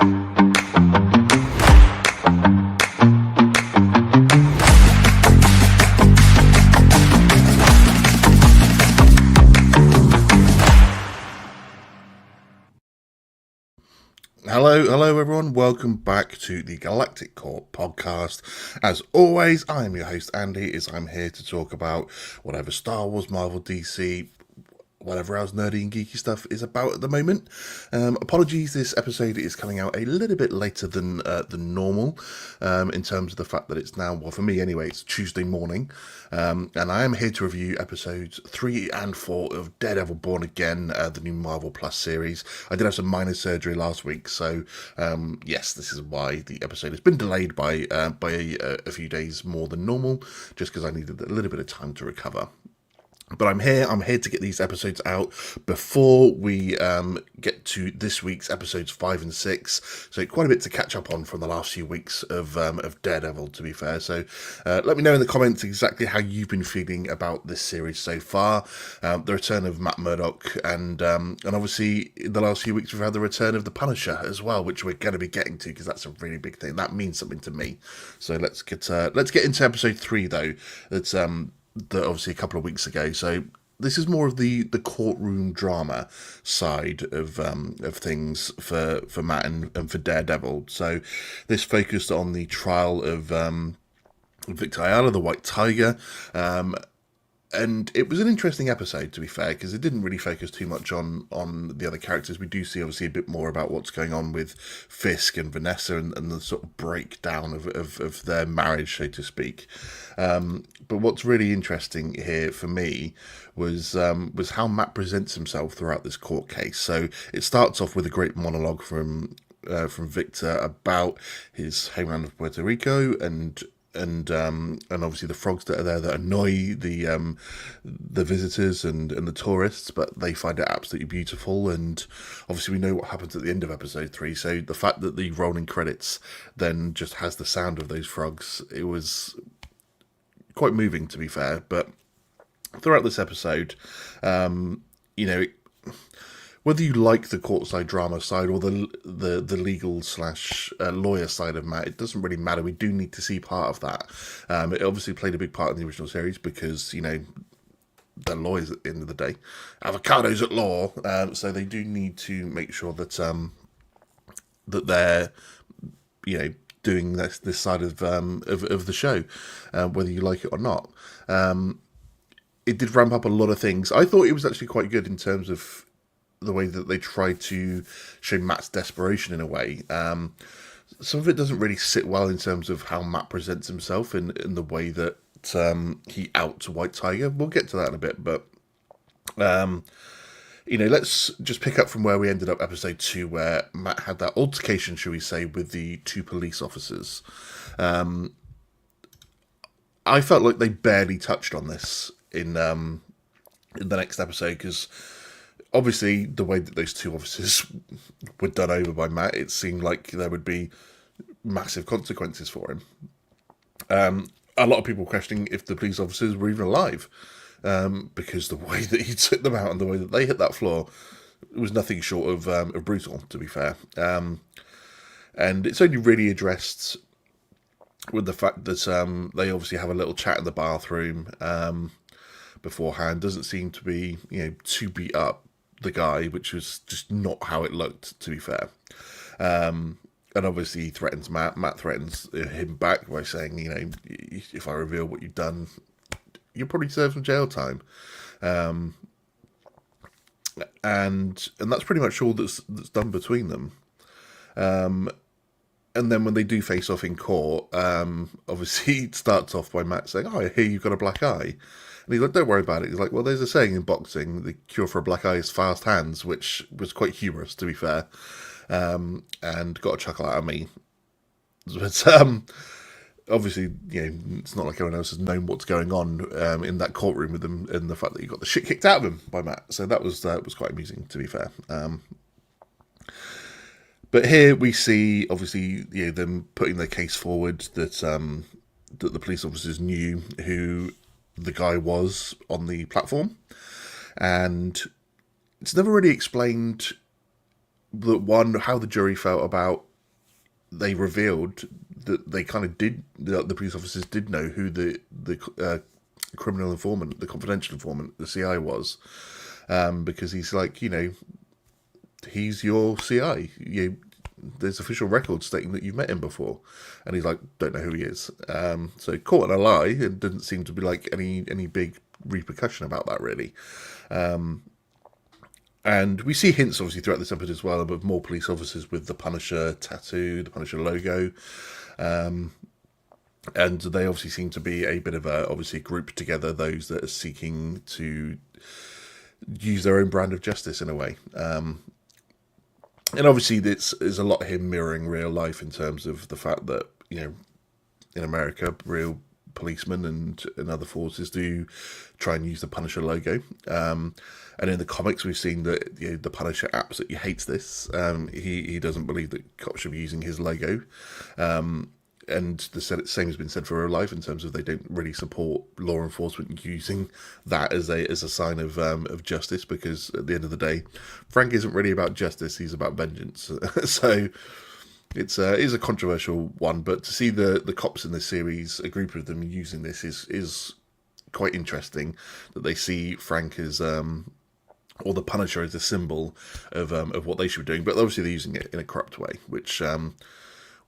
Hello everyone, welcome back to the Galactic Court podcast. As always, I am your host Andy, as I'm here to talk about whatever Star Wars, Marvel, DC, whatever else nerdy and geeky stuff is about at the moment. Apologies, this episode is coming out a little bit later than normal, in terms of the fact that it's now, well for me anyway, it's Tuesday morning, and I am here to review episodes 3 and 4 of Daredevil Born Again, the new Marvel Plus series. I did have some minor surgery last week, so yes, this is why the episode has been delayed by a few days more than normal, just because I needed a little bit of time to recover. But I'm here to get these episodes out before we get to this week's episodes 5 and 6. So quite a bit to catch up on from the last few weeks of Daredevil, to be fair. So let me know in the comments exactly how you've been feeling about this series so far. The return of Matt Murdock, and obviously in the last few weeks we've had the return of the Punisher as well, which we're going to be getting to because that's a really big thing. That means something to me. So let's get into episode 3 though. That's obviously a couple of weeks ago. So this is more of the courtroom drama side of things for Matt and for Daredevil. So this focused on the trial of Victor Ayala, the White Tiger. And it was an interesting episode, to be fair, because it didn't really focus too much on the other characters. We do see, obviously, a bit more about what's going on with Fisk and Vanessa and the sort of breakdown of their marriage, so to speak. But what's really interesting here for me was how Matt presents himself throughout this court case. So it starts off with a great monologue from Victor about his homeland of Puerto Rico and obviously the frogs that are there that annoy the visitors and the tourists, but they find it absolutely beautiful. And obviously we know what happens at the end of episode 3, so the fact that the rolling credits then just has the sound of those frogs, it was quite moving, to be fair. But throughout this episode, whether you like the courtside drama side or the legal / lawyer side of Matt, it doesn't really matter. We do need to see part of that. It obviously played a big part in the original series because, they're lawyers at the end of the day. Avocados at law. So they do need to make sure that that they're, doing this side of the show, whether you like it or not. It did ramp up a lot of things. I thought it was actually quite good in terms of the way that they tried to show Matt's desperation in a way. Some of it doesn't really sit well in terms of how Matt presents himself in the way that he outs White Tiger. We'll get to that in a bit, but let's just pick up from where we ended up episode 2, where Matt had that altercation, shall we say, with the 2 police officers. I felt like they barely touched on this in the next episode, because obviously, the way that those 2 officers were done over by Matt, it seemed like there would be massive consequences for him. A lot of people questioning if the police officers were even alive, because the way that he took them out and the way that they hit that floor was nothing short of brutal, to be fair. And it's only really addressed with the fact that they obviously have a little chat in the bathroom beforehand. Doesn't seem to be, too beat up the guy, which was just not how it looked, to be fair. And obviously he threatens Matt. Matt threatens him back by saying, if I reveal what you've done, you'll probably serve some jail time. And that's pretty much all that's done between them. And then when they do face off in court, obviously it starts off by Matt saying, I hear you've got a black eye. And he's like, don't worry about it. He's like, well, there's a saying in boxing, the cure for a black eye is fast hands, which was quite humorous, to be fair. And got a chuckle out of me. But obviously, it's not like everyone else has known what's going on in that courtroom with them, and the fact that he got the shit kicked out of him by Matt. So that was quite amusing, to be fair. But here we see, obviously, them putting their case forward that that the police officers knew who the guy was on the platform, and it's never really explained that, one, how the jury felt about they revealed that they kind of did, the police officers did know who the criminal informant, the confidential informant, the CI was, because he's like, he's your CI. There's official records stating that you've met him before, and he's like, don't know who he is. So caught in a lie, and didn't seem to be like any big repercussion about that really. And we see hints obviously throughout this episode as well of more police officers with the Punisher tattoo, the Punisher logo. And they obviously seem to be a bit of a, obviously, group together, those that are seeking to use their own brand of justice in a way. And obviously there's a lot of him mirroring real life in terms of the fact that, in America, real policemen and other forces do try and use the Punisher logo. And in the comics, we've seen that the Punisher absolutely hates this. He doesn't believe that cops should be using his logo. And the same has been said for real life in terms of they don't really support law enforcement using that as a sign of justice, because at the end of the day, Frank isn't really about justice; he's about vengeance. So it is a controversial one, but to see the cops in this series, a group of them using this is quite interesting. That they see Frank as or the Punisher as a symbol of what they should be doing, but obviously they're using it in a corrupt way, which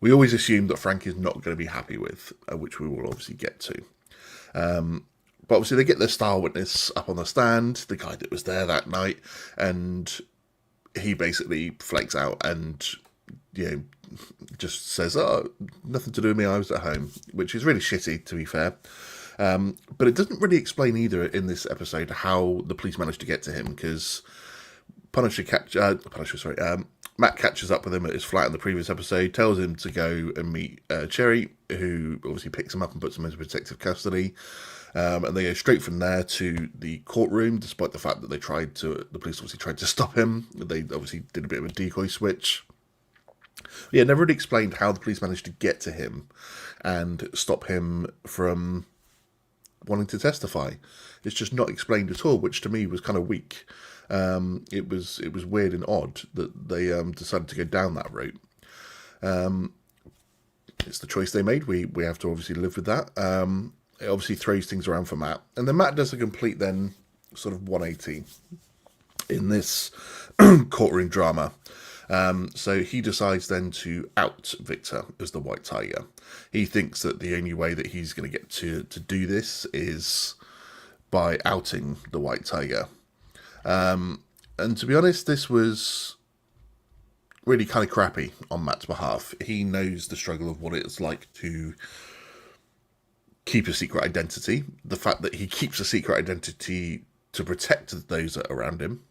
we always assume that Frank is not going to be happy with, which we will obviously get to. But obviously they get their star witness up on the stand, the guy that was there that night, and he basically flakes out and just says, "Oh, nothing to do with me, I was at home," which is really shitty, to be fair. But it doesn't really explain either in this episode how the police managed to get to him, because Matt catches up with him at his flat in the previous episode, tells him to go and meet Cherry, who obviously picks him up and puts him into protective custody. And they go straight from there to the courtroom, despite the fact that the police obviously tried to stop him. They obviously did a bit of a decoy switch. Yeah, never really explained how the police managed to get to him and stop him from wanting to testify. It's just not explained at all, which to me was kind of weak. It was weird and odd that they decided to go down that route. It's the choice they made. We have to obviously live with that. It obviously throws things around for Matt, and then Matt does a complete then sort of 180 in this courtroom drama. So he decides then to out Victor as the White Tiger. He thinks that the only way that he's going to get to do this is by outing the White Tiger. And to be honest, this was really kind of crappy on Matt's behalf. He knows the struggle of what it's like to keep a secret identity. The fact that he keeps a secret identity to protect those that are around him.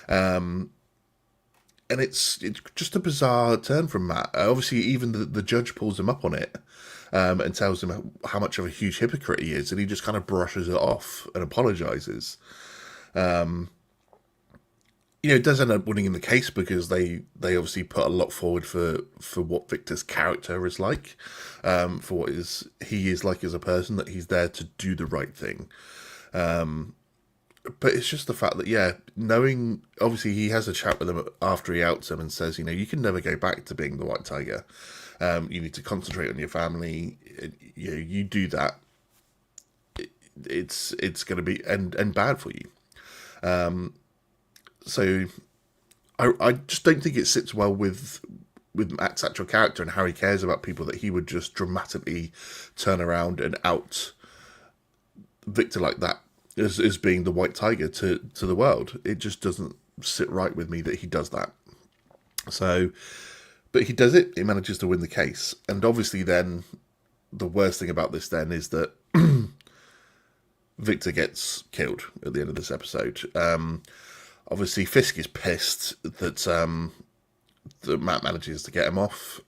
And it's just a bizarre turn from Matt. Obviously, even the judge pulls him up on it and tells him how much of a huge hypocrite he is, and he just kind of brushes it off and apologises. It does end up winning in the case because they obviously put a lot forward for what Victor's character is like, for what he is like as a person, that he's there to do the right thing. But it's just the fact that, knowing, obviously he has a chat with him after he outs him and says, you can never go back to being the White Tiger. You need to concentrate on your family. You do that, it's going to be and bad for you. So I just don't think it sits well with Matt's actual character and how he cares about people, that he would just dramatically turn around and out Victor like that as being the White Tiger to the world. It just doesn't sit right with me that he does that. So, but he does it. He manages to win the case. And obviously then the worst thing about this then is that Victor gets killed at the end of this episode. Obviously, Fisk is pissed that Matt manages to get him off,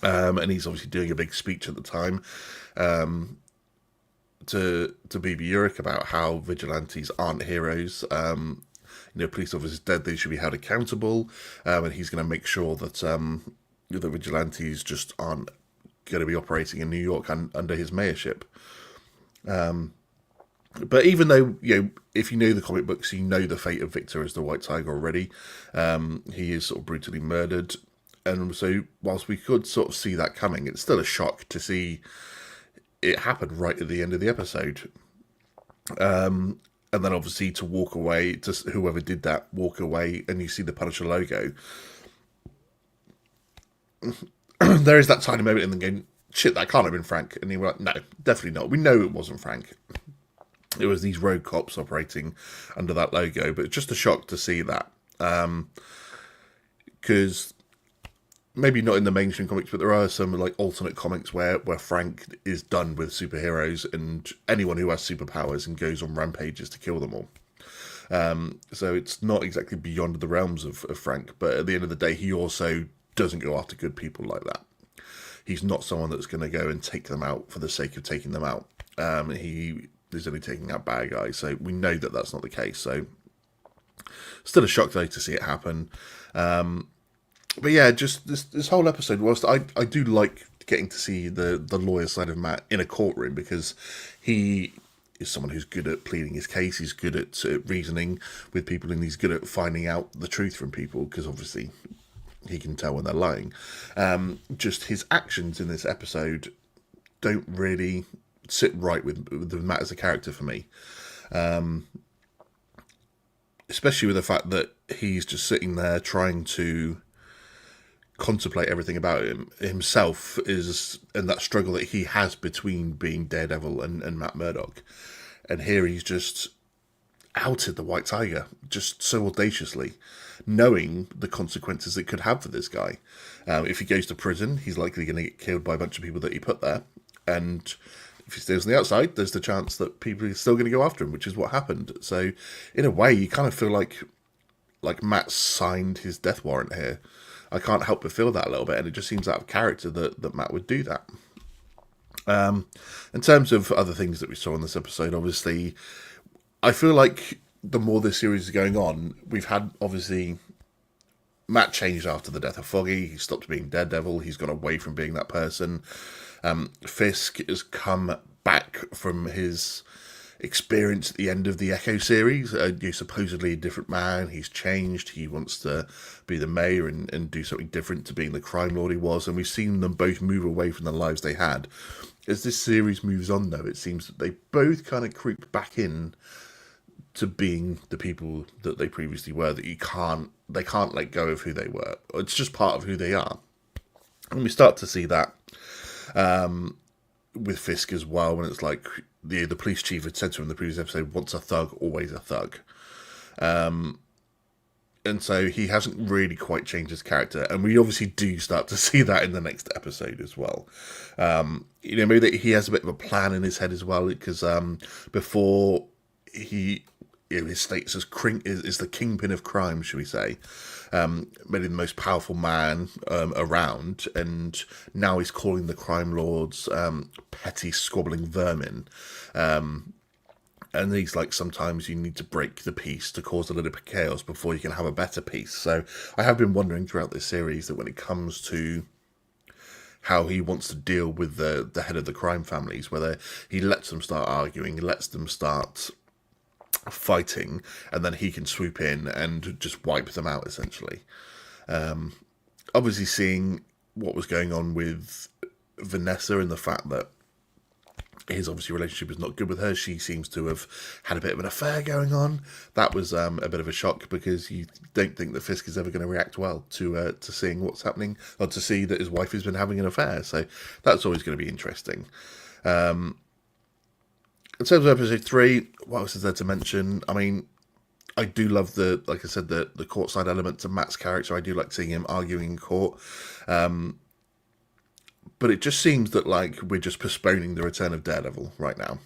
and he's obviously doing a big speech at the time to BB Urich about how vigilantes aren't heroes. Police officers dead, they should be held accountable, and he's going to make sure that the vigilantes just aren't going to be operating in New York under his mayorship. But even though, if you know the comic books, you know the fate of Victor as the White Tiger already. He is sort of brutally murdered. And so, whilst we could sort of see that coming, it's still a shock to see it happen right at the end of the episode. And then obviously to walk away, to whoever did that, walk away, and you see the Punisher logo. There is that tiny moment in the game, shit, that can't have been Frank. And you're like, no, definitely not. We know it wasn't Frank. It was these road cops operating under that logo, but it's just a shock to see that. Because maybe not in the mainstream comics, but there are some like alternate comics where Frank is done with superheroes and anyone who has superpowers and goes on rampages to kill them all. So it's not exactly beyond the realms of Frank, but at the end of the day, he also doesn't go after good people like that. He's not someone that's going to go and take them out for the sake of taking them out. He is only taking out bad guys, so we know that that's not the case. So still a shock though to see it happen. But yeah, just this whole episode, whilst I do like getting to see the lawyer side of Matt in a courtroom, because he is someone who's good at pleading his case, he's good at reasoning with people, and he's good at finding out the truth from people, because obviously he can tell when they're lying. Just his actions in this episode don't really sit right with Matt as a character for me. Especially with the fact that he's just sitting there trying to contemplate everything about himself and that struggle that he has between being Daredevil and Matt Murdock. And here he's just outed the White Tiger just so audaciously, knowing the consequences it could have for this guy. If he goes to prison, he's likely going to get killed by a bunch of people that he put there. And if he stays on the outside, there's the chance that people are still going to go after him, which is what happened. So in a way, you kind of feel like Matt signed his death warrant here. I can't help but feel that a little bit, and it just seems out of character that Matt would do that. In terms of other things that we saw in this episode, obviously, I feel like the more this series is going on, we've had, obviously, Matt changed after the death of Foggy. He stopped being Daredevil. He's gone away from being that person. Fisk has come back from his experience at the end of the Echo series. He's supposedly a different man. He's changed. He wants to be the mayor and do something different to being the crime lord he was. And we've seen them both move away from the lives they had. As this series moves on, though, it seems that they both kind of creep back in to being the people that they previously were, that they can't let go of who they were. It's just part of who they are. And we start to see that with Fisk as well, when it's like the police chief had said to him in the previous episode, once a thug, always a thug. And so he hasn't really quite changed his character, and we obviously do start to see that in the next episode as well. Maybe that he has a bit of a plan in his head as well, because before he, his status as is the kingpin of crime, shall we say, maybe the most powerful man around, and now he's calling the crime lords petty squabbling vermin. And he's like, sometimes you need to break the peace to cause a little bit of chaos before you can have a better peace. So I have been wondering throughout this series that when it comes to how he wants to deal with the head of the crime families, whether he lets them start arguing, lets them start fighting, and then he can swoop in and just wipe them out, essentially. Obviously seeing what was going on with Vanessa and the fact that his obviously relationship is not good with her. She seems to have had a bit of an affair going on. That was a bit of a shock, because you don't think that Fisk is ever going to react well to seeing what's happening, or to see that his wife has been having an affair. So that's always going to be interesting. In terms of episode 3, what else is there to mention? I mean, I do love like I said, the courtside element to Matt's character. I do like seeing him arguing in court. But it just seems that we're just postponing the return of Daredevil right now.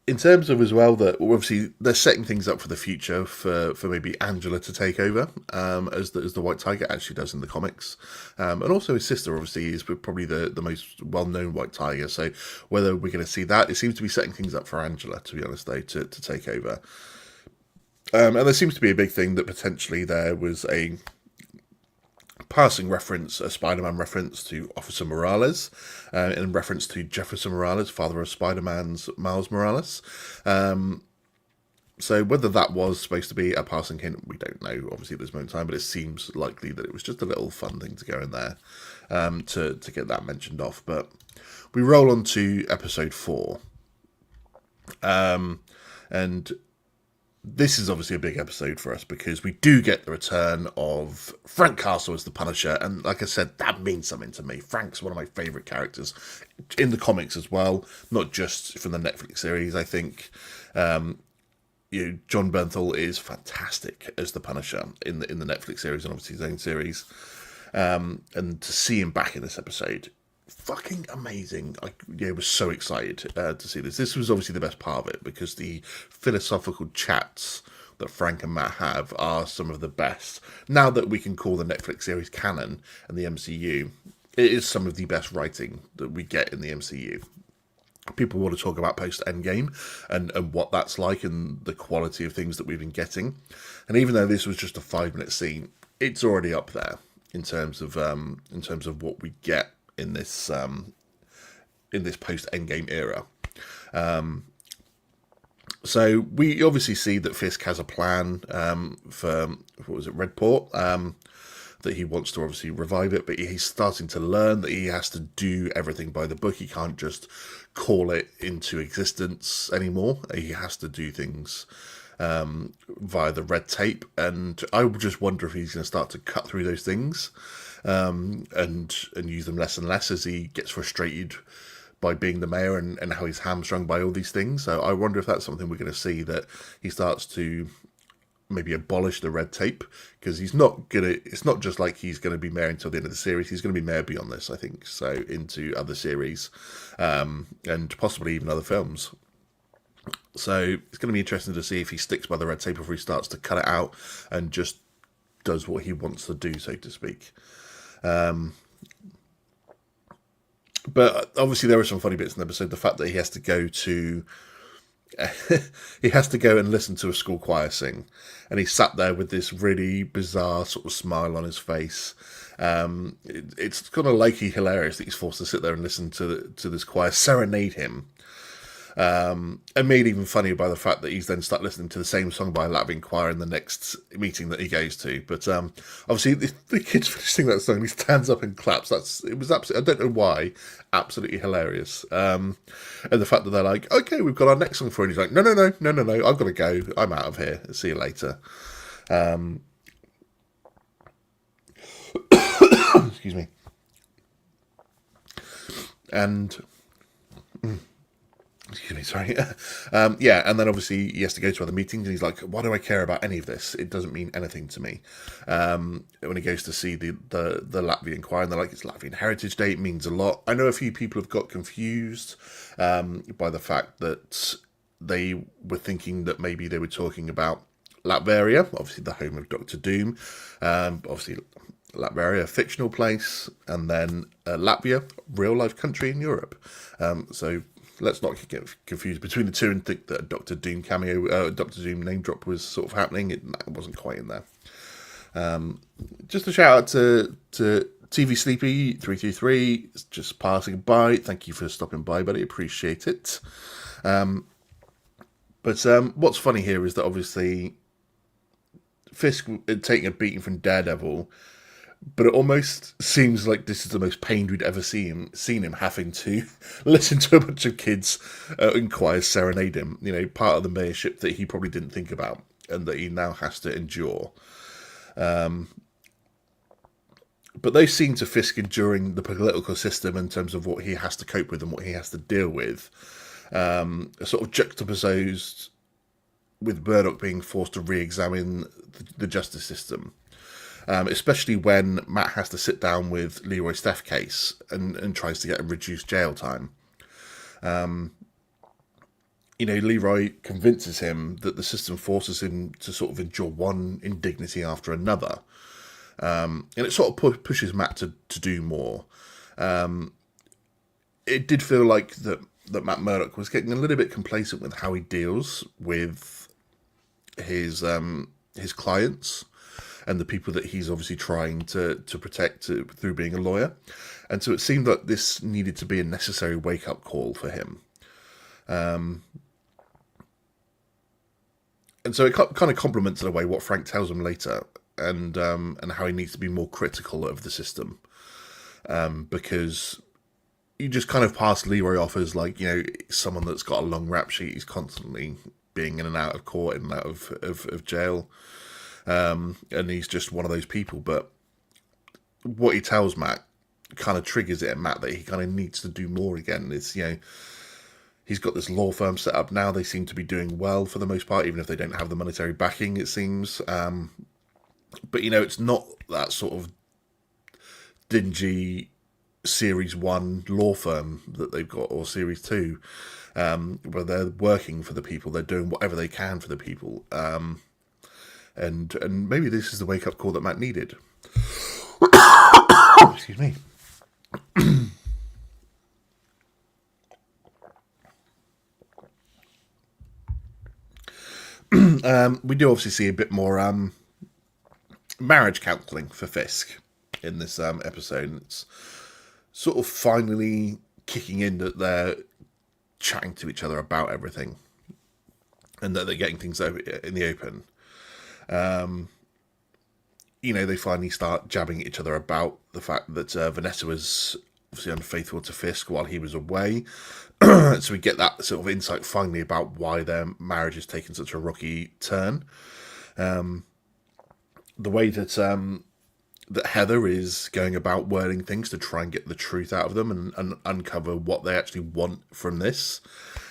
In terms of as well that obviously they're setting things up for the future for maybe Angela to take over as the White Tiger actually does in the comics, and also his sister obviously is probably the most well-known White Tiger. So whether we're going to see that, it seems to be setting things up for Angela, to be honest, though, to take over. And there seems to be a big thing that potentially there was a passing reference, a Spider-Man reference to Officer Morales, in reference to Jefferson Morales, father of Spider-Man's Miles Morales. So whether that was supposed to be a passing hint, we don't know, obviously, at this moment in time, but it seems likely that it was just a little fun thing to go in there to get that mentioned off. But we roll on to episode 4. And this is obviously a big episode for us because we do get the return of Frank Castle as the Punisher. And like I said, that means something to me. Frank's one of my favourite characters in the comics as well, not just from the Netflix series. I think John Bernthal is fantastic as the Punisher in the Netflix series and obviously his own series. And to see him back in this episode, fucking amazing. I was so excited to see this. This was obviously the best part of it because the philosophical chats that Frank and Matt have are some of the best. Now that we can call the Netflix series canon and the MCU, it is some of the best writing that we get in the MCU. People want to talk about post-Endgame and what that's like and the quality of things that we've been getting. And even though this was just a 5-minute scene, it's already up there in terms of what we get in this post-Endgame era. So we obviously see that Fisk has a plan for, what was it, Redport, that he wants to obviously revive it, but he's starting to learn that he has to do everything by the book. He can't just call it into existence anymore. He has to do things via the red tape, and I just wonder if he's going to start to cut through those things and use them less and less as he gets frustrated by being the mayor and how he's hamstrung by all these things. So I wonder if that's something we're going to see, that he starts to maybe abolish the red tape, because it's not just like he's going to be mayor until the end of the series. He's going to be mayor beyond this, I think, so into other series and possibly even other films. So it's going to be interesting to see if he sticks by the red tape or if he starts to cut it out and just does what he wants to do, so to speak. But obviously there are some funny bits in the episode. The fact that he has to go and listen to a school choir sing, and he sat there with this really bizarre sort of smile on his face. It's kind of likey hilarious that he's forced to sit there and listen to this choir serenade him. And made even funnier by the fact that he's then start listening to the same song by a Latvian choir in the next meeting that he goes to. But obviously the kid's finishing that song and he stands up and claps. It was absolutely, I don't know why, absolutely hilarious. And the fact that they're like, okay, we've got our next song for you. And he's like, no, I've got to go. I'm out of here. See you later. Excuse me. And excuse me, sorry. Yeah, and then obviously he has to go to other meetings, and he's like, why do I care about any of this? It doesn't mean anything to me. When he goes to see the Latvian choir, and they're like, it's Latvian Heritage Day, it means a lot. I know a few people have got confused by the fact that they were thinking that maybe they were talking about Latveria, obviously the home of Doctor Doom, obviously Latveria, a fictional place, and then Latvia, real-life country in Europe. So let's not get confused between the two and think that a Doctor Doom cameo, Doctor Doom name drop was sort of happening. It wasn't quite in there. Just a shout out to TV Sleepy 323, just passing by. Thank you for stopping by, buddy. Appreciate it. But what's funny here is that obviously Fisk taking a beating from Daredevil, but it almost seems like this is the most pained we'd ever seen him having to listen to a bunch of kids in choirs serenade him. You know, part of the mayorship that he probably didn't think about and that he now has to endure. But those scenes of Fisk enduring the political system in terms of what he has to cope with and what he has to deal with are sort of juxtaposed with Murdoch being forced to re-examine the justice system. Especially when Matt has to sit down with Leroy Steph's case and tries to get a reduced jail time. Leroy convinces him that the system forces him to sort of endure one indignity after another. And it sort of pushes Matt to do more. It did feel like that Matt Murdock was getting a little bit complacent with how he deals with his clients and the people that he's obviously trying to protect through being a lawyer. And so it seemed that this needed to be a necessary wake-up call for him. And so it kind of complements in a way what Frank tells him later, and how he needs to be more critical of the system, because you just kind of pass Leroy off as like, someone that's got a long rap sheet. He's constantly being in and out of court, in and out of jail, and he's just one of those people. But what he tells Matt kind of triggers it in Matt that he kind of needs to do more again. It's, he's got this law firm set up now. They seem to be doing well for the most part, even if they don't have the monetary backing, it seems. But, it's not that sort of dingy Series 1 law firm that they've got, or Series 2, where they're working for the people. They're doing whatever they can for the people. And maybe this is the wake-up call that Matt needed. Excuse me. We do obviously see a bit more marriage counselling for Fisk in this episode. It's sort of finally kicking in that they're chatting to each other about everything, and that they're getting things in the open. They finally start jabbing at each other about the fact that Vanessa was obviously unfaithful to Fisk while he was away. So we get that sort of insight finally about why their marriage has taken such a rocky turn. The way that that Heather is going about wording things to try and get the truth out of them, and uncover what they actually want from this.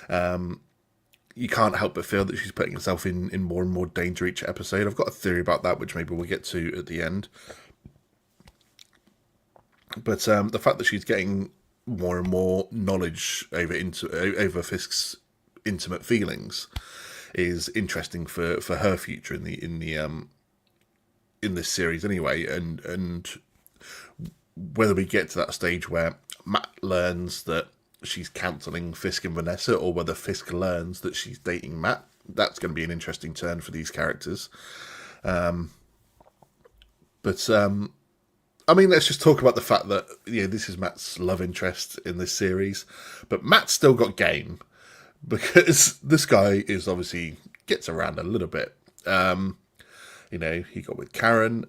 You can't help but feel that she's putting herself in more and more danger each episode. I've got a theory about that, which maybe we'll get to at the end. But the fact that she's getting more and more knowledge over Fisk's intimate feelings is interesting for her future in this series anyway, and whether we get to that stage where Matt learns that she's counselling Fisk and Vanessa, or whether Fisk learns that she's dating Matt, that's going to be an interesting turn for these characters. Let's just talk about the fact that this is Matt's love interest in this series, but Matt's still got game, because this guy is obviously gets around a little bit. He got with Karen,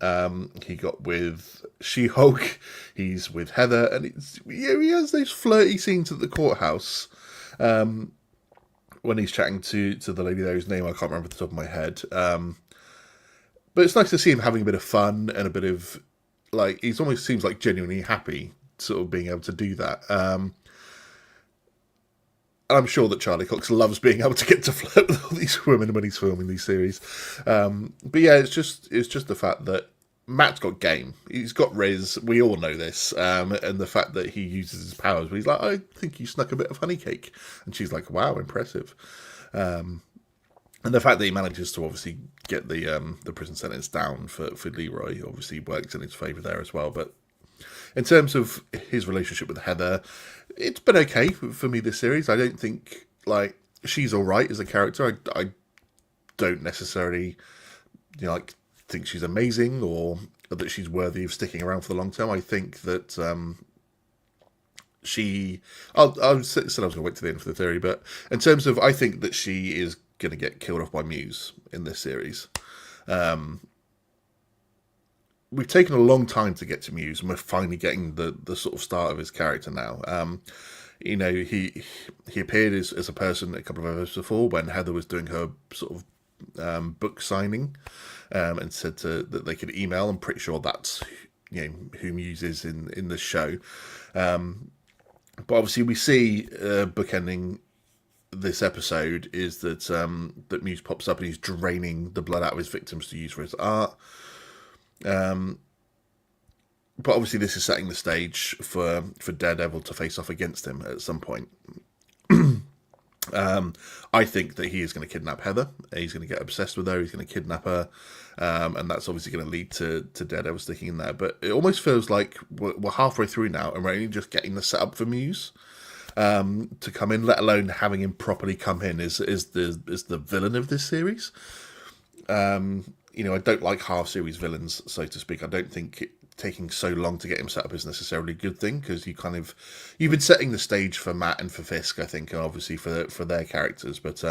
he got with She-Hulk, he's with Heather, and he has those flirty scenes at the courthouse when he's chatting to the lady there, whose name I can't remember off the top of my head. But it's nice to see him having a bit of fun and a bit of, he almost seems like genuinely happy sort of being able to do that. I'm sure that Charlie Cox loves being able to get to flirt with all these women when he's filming these series. But yeah, it's just the fact that Matt's got game. He's got riz. We all know this. And the fact that he uses his powers, but he's like, I think you snuck a bit of honey cake. And she's like, wow, impressive. And the fact that he manages to obviously get the prison sentence down for Leroy obviously works in his favour there as well. But in terms of his relationship with Heather, it's been okay for me this series. I don't think, she's all right as a character. I don't necessarily, think she's amazing or that she's worthy of sticking around for the long term. I think that I said I was going to wait to the end for the theory, but in terms of, I think that she is going to get killed off by Muse in this series. We've taken a long time to get to Muse, and we're finally getting the sort of start of his character now. He appeared as a person a couple of episodes before when Heather was doing her sort of book signing, and said that they could email. I'm pretty sure that's who Muse is in the show. But obviously we see bookending this episode is that that Muse pops up and he's draining the blood out of his victims to use for his art. But obviously this is setting the stage for Daredevil to face off against him at some point. I think that he is going to kidnap Heather. He's going to get obsessed with her. He's going to kidnap her. And that's obviously going to lead to Daredevil sticking in there. But it almost feels like we're halfway through now and we're only just getting the setup for Muse to come in, let alone having him properly come in is the villain of this series. I don't like half-series villains, so to speak. I don't think taking so long to get him set up is necessarily a good thing, because you've been setting the stage for Matt and for Fisk, I think, and obviously for their characters. But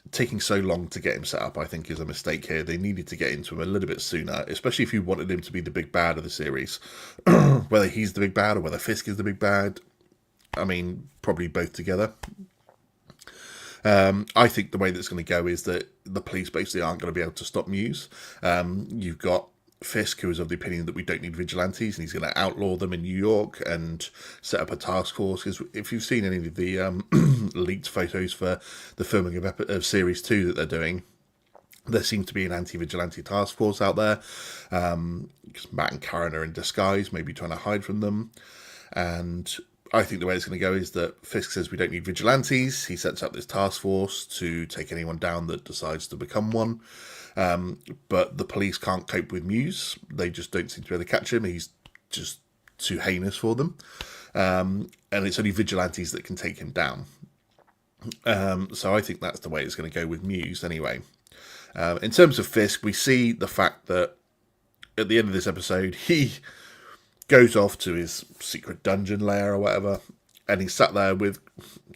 taking so long to get him set up, I think, is a mistake here. They needed to get into him a little bit sooner, especially if you wanted him to be the big bad of the series. Whether he's the big bad or whether Fisk is the big bad, I mean, probably both together. I think the way that's going to go is that the police basically aren't going to be able to stop Muse. You've got Fisk, who is of the opinion that we don't need vigilantes, and he's going to outlaw them in New York and set up a task force. Because if you've seen any of the leaked photos for the filming of Series 2 that they're doing, there seems to be an anti-vigilante task force out there. Because Matt and Karen are in disguise, maybe trying to hide from them. And I think the way it's going to go is that Fisk says we don't need vigilantes. He sets up this task force to take anyone down that decides to become one. But the police can't cope with Muse. They just don't seem to be able to catch him. He's just too heinous for them. And it's only vigilantes that can take him down. So I think that's the way it's going to go with Muse anyway. In terms of Fisk, we see the fact that at the end of this episode, he goes off to his secret dungeon lair or whatever, and he's sat there with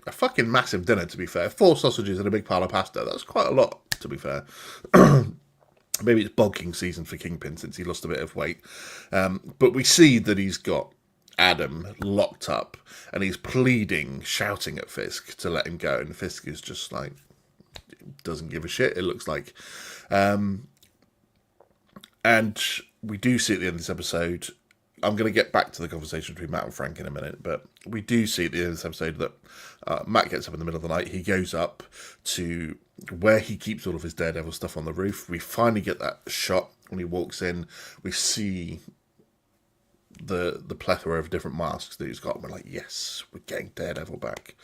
a fucking massive dinner, to be fair. 4 sausages and a big pile of pasta. That's quite a lot, to be fair. Maybe it's bulking season for Kingpin since he lost a bit of weight. But we see that he's got Adam locked up, and he's pleading, shouting at Fisk to let him go, and Fisk is just like, doesn't give a shit, it looks like. And we do see at the end of this episode, I'm going to get back to the conversation between Matt and Frank in a minute, but we do see at the end of this episode that Matt gets up in the middle of the night. He goes up to where he keeps all of his Daredevil stuff on the roof. We finally get that shot when he walks in. We see the plethora of different masks that he's got. We're like, yes, we're getting Daredevil back.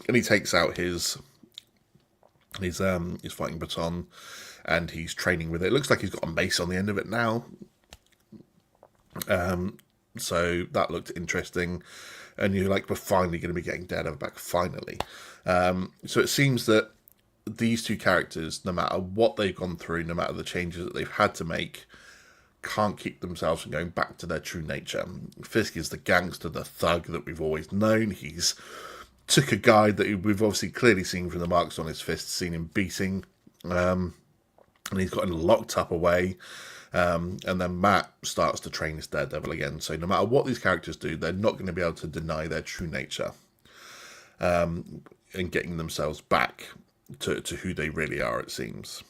And he takes out his fighting baton, and he's training with it. It looks like he's got a mace on the end of it now. So that looked interesting, and you're like, we're finally going to be getting Daredevil back, finally. So it seems that these two characters, no matter what they've gone through, no matter the changes that they've had to make, can't keep themselves from going back to their true nature. Fisk is the gangster, the thug that we've always known. He's took a guy that we've obviously clearly seen from the marks on his fists, seen him beating, and he's got him locked up away. And then Matt starts to train his Daredevil again. So no matter what these characters do, they're not going to be able to deny their true nature, and getting themselves back to who they really are, it seems.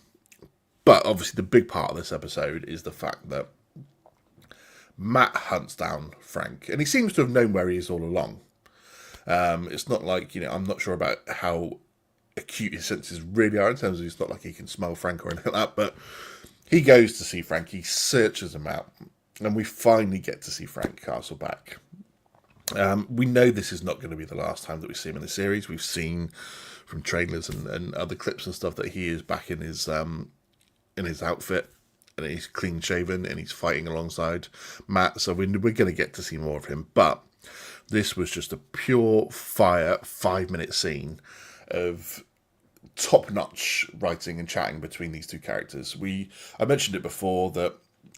But obviously the big part of this episode is the fact that Matt hunts down Frank, and he seems to have known where he is all along. It's not like, I'm not sure about how acute his senses really are in terms of it's not like he can smell Frank or anything like that, but he goes to see Frank, he searches him out, and we finally get to see Frank Castle back. We know this is not going to be the last time that we see him in the series. We've seen from trailers and other clips and stuff that he is back in his outfit, and he's clean shaven, and he's fighting alongside Matt, so we're going to get to see more of him. But this was just a pure fire 5-minute scene of top-notch writing and chatting between these two characters. I mentioned it before that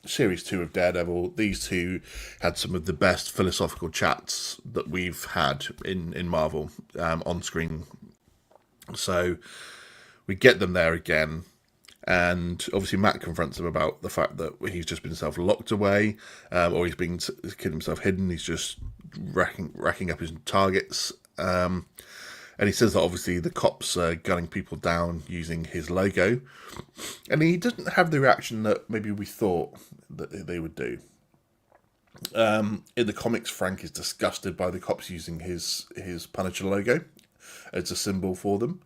Series 2 of Daredevil, these two had some of the best philosophical chats that we've had in Marvel on screen. So we get them there again, and obviously Matt confronts him about the fact that he's just been self-locked away, or he's been keeping himself hidden. He's just racking up his targets. And he says that obviously the cops are gunning people down using his logo. And he doesn't have the reaction that maybe we thought that they would do. In the comics, Frank is disgusted by the cops using his Punisher logo as a symbol for them.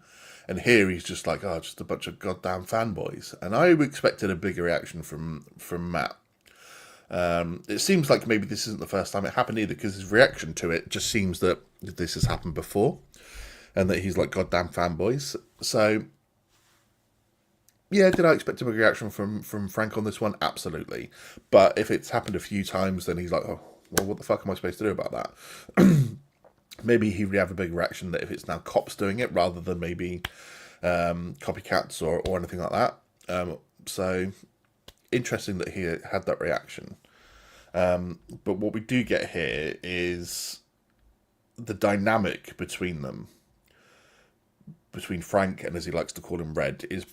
And here he's just like, just a bunch of goddamn fanboys. And I expected a bigger reaction from Matt. It seems like maybe this isn't the first time it happened either, because his reaction to it just seems that this has happened before, and that he's like, goddamn fanboys. So, yeah, did I expect a big reaction from Frank on this one? Absolutely. But if it's happened a few times, then he's like, oh, well, what the fuck am I supposed to do about that? Maybe he would have a big reaction that if it's now cops doing it, rather than maybe copycats or anything like that. So, interesting that he had that reaction. But what we do get here is the dynamic between them between Frank and, as he likes to call him, Red, is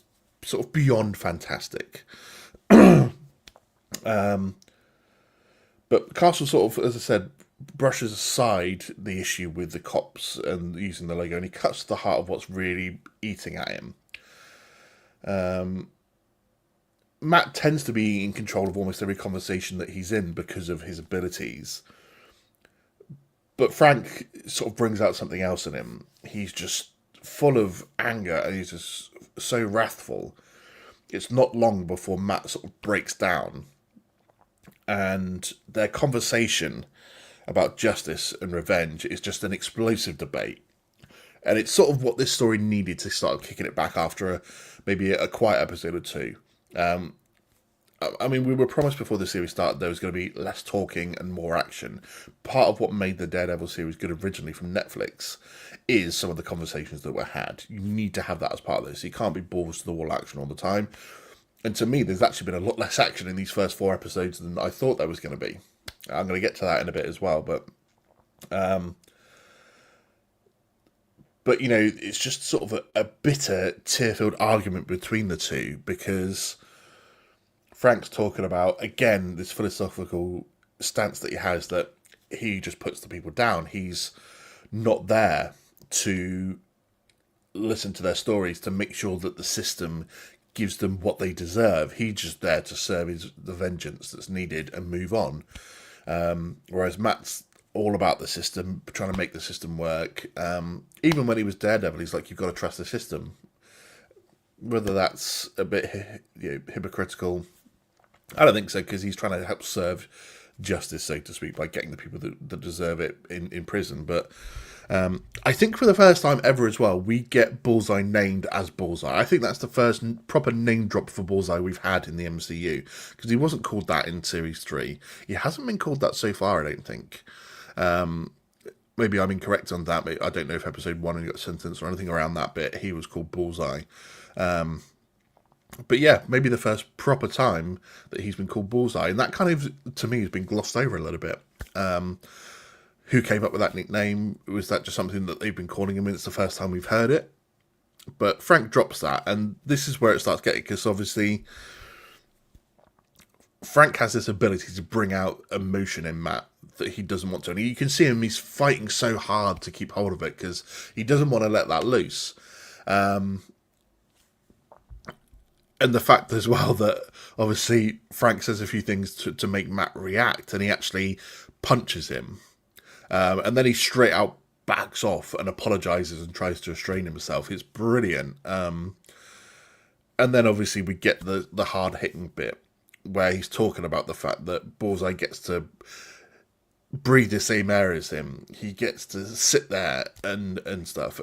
sort of beyond fantastic. But Castle sort of, as I said, brushes aside the issue with the cops and using the logo, and he cuts to the heart of what's really eating at him. Matt tends to be in control of almost every conversation that he's in because of his abilities. But Frank sort of brings out something else in him. He's just full of anger and he's just so wrathful. It's not long before Matt sort of breaks down. And their conversation about justice and revenge is just an explosive debate. And it's sort of what this story needed to start kicking it back after maybe a quiet episode or two. I mean, we were promised before the series started there was going to be less talking and more action. Part of what made the Daredevil series good originally from Netflix is some of the conversations that were had. You need to have that as part of this. You can't be balls to the wall action all the time. And to me, there's actually been a lot less action in these first 4 episodes than I thought there was going to be. I'm going to get to that in a bit as well, but you know, it's just sort of a bitter, tear-filled argument between the two, because Frank's talking about, again, this philosophical stance that he has, that he just puts the people down. He's not there to listen to their stories, to make sure that the system gives them what they deserve. He's just there to serve the vengeance that's needed and move on. Whereas Matt's all about the system, trying to make the system work. Even when he was Daredevil, he's like, you've got to trust the system. Whether that's a bit hypocritical, I don't think so, because he's trying to help serve justice, so to speak, by getting the people that deserve it in prison. But I think for the first time ever as well, we get Bullseye named as Bullseye. I think that's the first proper name drop for Bullseye we've had in the MCU, because he wasn't called that in Series 3. He hasn't been called that so far, I don't think. Maybe I'm incorrect on that. I don't know if episode 1 got sentenced or anything around that bit. He was called Bullseye. But yeah, maybe the first proper time that he's been called Bullseye. And that kind of, to me, has been glossed over a little bit. Who came up with that nickname? Was that just something that they've been calling him, and it's the first time we've heard it? But Frank drops that, and this is where it starts getting, because obviously Frank has this ability to bring out emotion in Matt that he doesn't want to. And you can see him, he's fighting so hard to keep hold of it because he doesn't want to let that loose. And the fact as well that obviously Frank says a few things to make Matt react, and he actually punches him. And then he straight out backs off and apologises and tries to restrain himself. It's brilliant. And then obviously we get the hard-hitting bit where he's talking about the fact that Bullseye gets to breathe the same air as him. He gets to sit there and stuff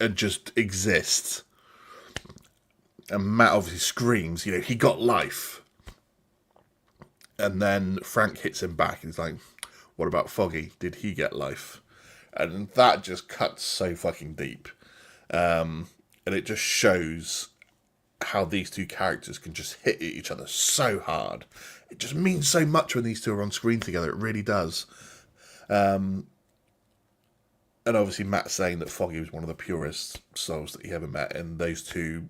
and just exist. And Matt obviously screams, he got life. And then Frank hits him back and he's like, what about Foggy? Did he get life? And that just cuts so fucking deep. And it just shows how these two characters can just hit each other so hard. It just means so much when these two are on screen together. It really does. And obviously Matt saying that Foggy was one of the purest souls that he ever met, and those two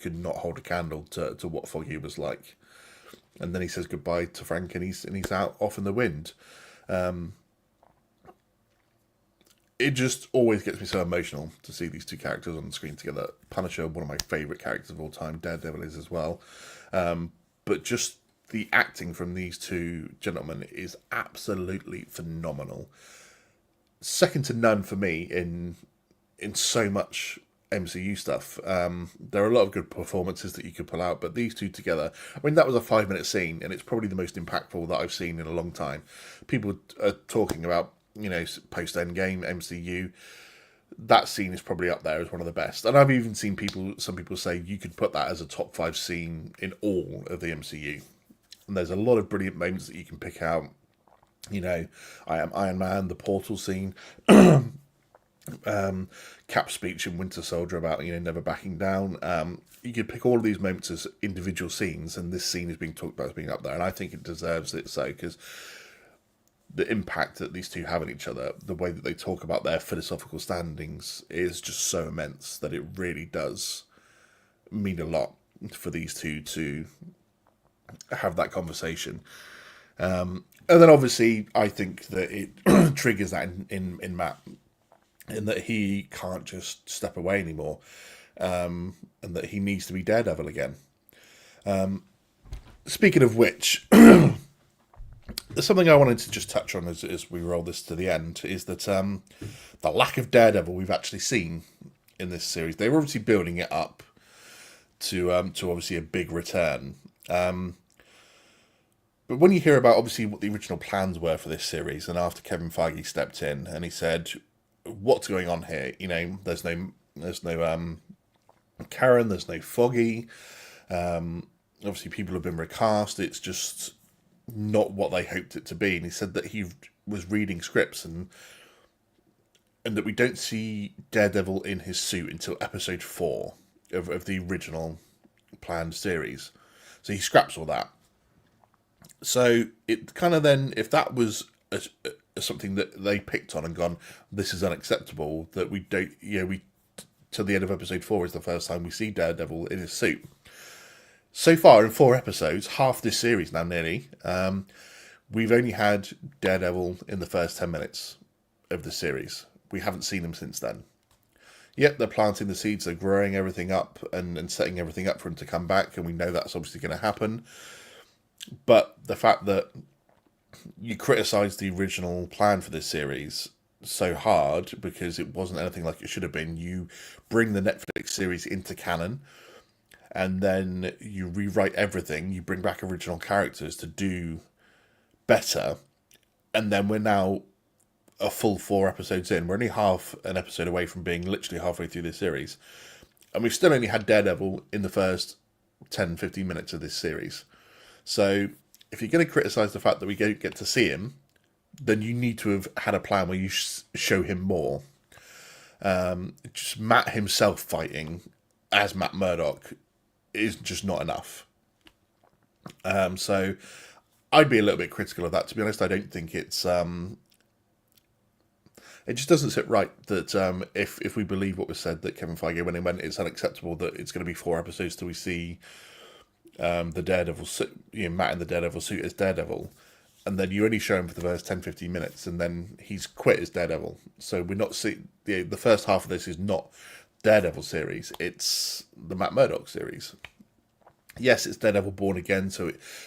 could not hold a candle to what Foggy was like. And then he says goodbye to Frank, and he's out off in the wind. It just always gets me so emotional to see these two characters on the screen together. Punisher, one of my favourite characters of all time. Daredevil is as well. But just the acting from these two gentlemen is absolutely phenomenal. Second to none for me in so much MCU stuff. There are a lot of good performances that you could pull out, but these two together, I mean, that was a 5-minute scene, and it's probably the most impactful that I've seen in a long time. People are talking about, post-Endgame MCU. That scene is probably up there as one of the best. And I've even seen some people say you could put that as a top 5 scene in all of the MCU. And there's a lot of brilliant moments that you can pick out. I Am Iron Man, the portal scene, Cap's speech in Winter Soldier about never backing down. You could pick all of these moments as individual scenes, and this scene is being talked about as being up there, and I think it deserves it so, because the impact that these two have on each other, the way that they talk about their philosophical standings, is just so immense that it really does mean a lot for these two to have that conversation. And then obviously, I think that it triggers that in Matt, in that he can't just step away anymore, and that he needs to be Daredevil again. Speaking of which, there's something I wanted to just touch on as we roll this to the end, is that the lack of Daredevil we've actually seen in this series. They were obviously building it up to obviously a big return. But when you hear about obviously what the original plans were for this series, and after Kevin Feige stepped in and he said, "What's going on here? You know, there's no Karen, there's no Foggy. Obviously, people have been recast. It's just not what they hoped it to be." And he said that he was reading scripts and that we don't see Daredevil in his suit until episode 4 of the original planned series. So he scraps all that. So it kind of then, if that was something that they picked on and gone, this is unacceptable, that we don't, till the end of episode 4 is the first time we see Daredevil in his suit. So far in 4 episodes, half this series now nearly, we've only had Daredevil in the first 10 minutes of the series. We haven't seen him since then. Yep, they're planting the seeds, they're growing everything up and setting everything up for him to come back, and we know that's obviously going to happen. But the fact that you criticise the original plan for this series so hard because it wasn't anything like it should have been, you bring the Netflix series into canon, and then you rewrite everything, you bring back original characters to do better, and then we're now a full 4 episodes in. We're only half an episode away from being literally halfway through this series, and we've still only had Daredevil in the first 10-15 minutes of this series. So if you're going to criticise the fact that we don't get to see him, then you need to have had a plan where you show him more. Just Matt himself fighting as Matt Murdock is just not enough. So I'd be a little bit critical of that. To be honest, I don't think it's... it just doesn't sit right that if we believe what was said, that Kevin Feige when he went, it's unacceptable that it's going to be 4 episodes till we see the Daredevil suit, Matt in the Daredevil suit as Daredevil, and then you only show him for the first 10-15 minutes, and then he's quit as Daredevil. So we're not seeing the first half of this is not Daredevil series; it's the Matt Murdock series. Yes, it's Daredevil Born Again. So,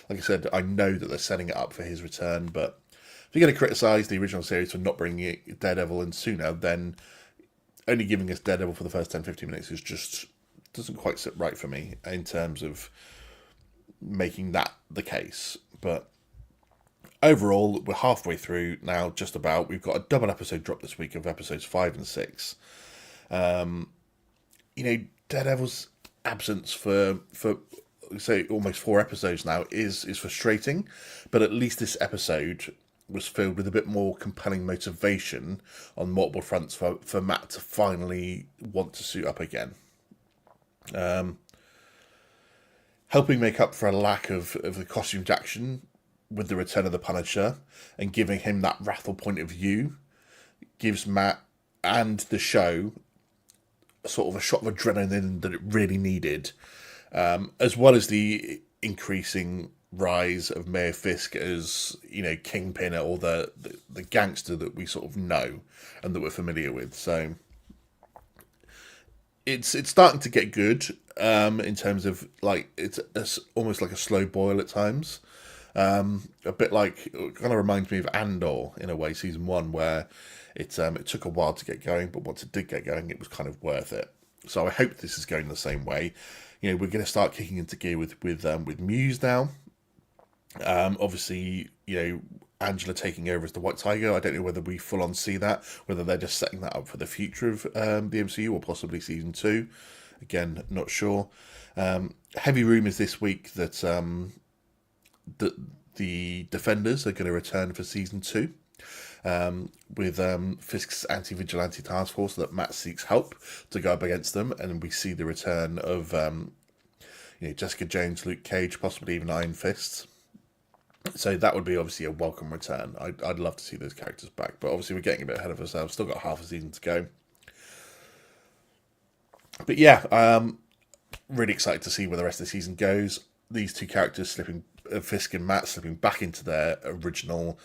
like I said, I know that they're setting it up for his return. But if you're going to criticise the original series for not bringing Daredevil in sooner, then only giving us Daredevil for the first 10-15 minutes is just doesn't quite sit right for me in terms of making that the case. But overall, we're halfway through now, just about. We've got a double episode drop this week of episodes 5 and 6. Daredevil's absence for say almost 4 episodes now is frustrating, but at least this episode was filled with a bit more compelling motivation on multiple fronts for Matt to finally want to suit up again. Helping make up for a lack of the costume action with the return of the Punisher, and giving him that wrathful point of view gives Matt and the show sort of a shot of adrenaline that it really needed, as well as the increasing rise of Mayor Fisk as Kingpin, or the gangster that we sort of know and that we're familiar with. So it's starting to get good in terms of it's almost like a slow boil at times. A bit like, it kind of reminds me of Andor in a way, season 1, where it took a while to get going, but once it did get going, it was kind of worth it. So I hope this is going the same way. We're going to start kicking into gear with Muse now. Obviously, Angela taking over as the White Tiger. I don't know whether we full on see that, whether they're just setting that up for the future of the MCU or possibly season 2. Again, not sure. Heavy rumours this week that the Defenders are going to return for season 2. With Fisk's anti-vigilante task force, that Matt seeks help to go up against them, and we see the return of Jessica Jones, Luke Cage, possibly even Iron Fist. So that would be obviously a welcome return. I'd love to see those characters back, but obviously we're getting a bit ahead of ourselves. Still got half a season to go. But yeah, really excited to see where the rest of the season goes. These two characters slipping, Fisk and Matt slipping back into their original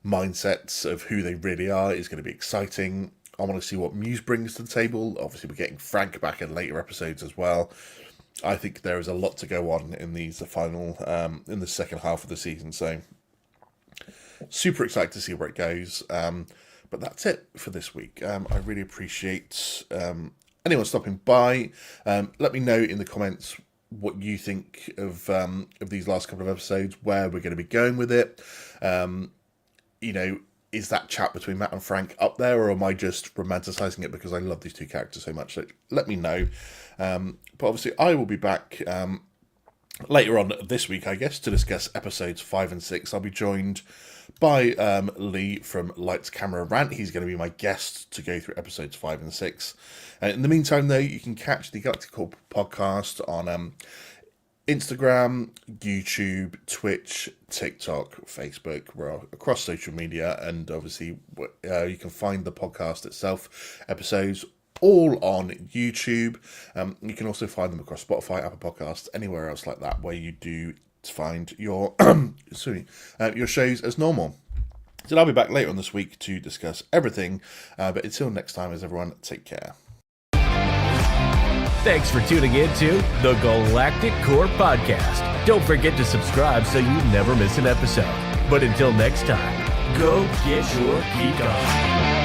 mindsets of who they really are is going to be exciting. I want to see what Muse brings to the table. Obviously, we're getting Frank back in later episodes as well. I think there is a lot to go on in the in the second half of the season. So, super excited to see where it goes. But that's it for this week. I really appreciate anyone stopping by. Let me know in the comments what you think of these last couple of episodes, where we're going to be going with it. Is that chat between Matt and Frank up there, or am I just romanticising it because I love these two characters so much? So let me know. But obviously, I will be back later on this week, I guess, to discuss episodes 5 and 6. I'll be joined by Lee from Lights Camera Rant. He's going to be my guest to go through episodes 5 and 6. In the meantime, though, you can catch the Galactic Corp podcast on Instagram, YouTube, Twitch, TikTok, Facebook. We're across social media, and obviously you can find the podcast itself, episodes, all on YouTube. You can also find them across Spotify, Apple Podcasts, anywhere else like that where you do find your your shows as normal. So I'll be back later on this week to discuss everything. But until next time, as everyone, take care. Thanks for tuning in to the Galactic Core Podcast. Don't forget to subscribe so you never miss an episode. But until next time, go get your geek on.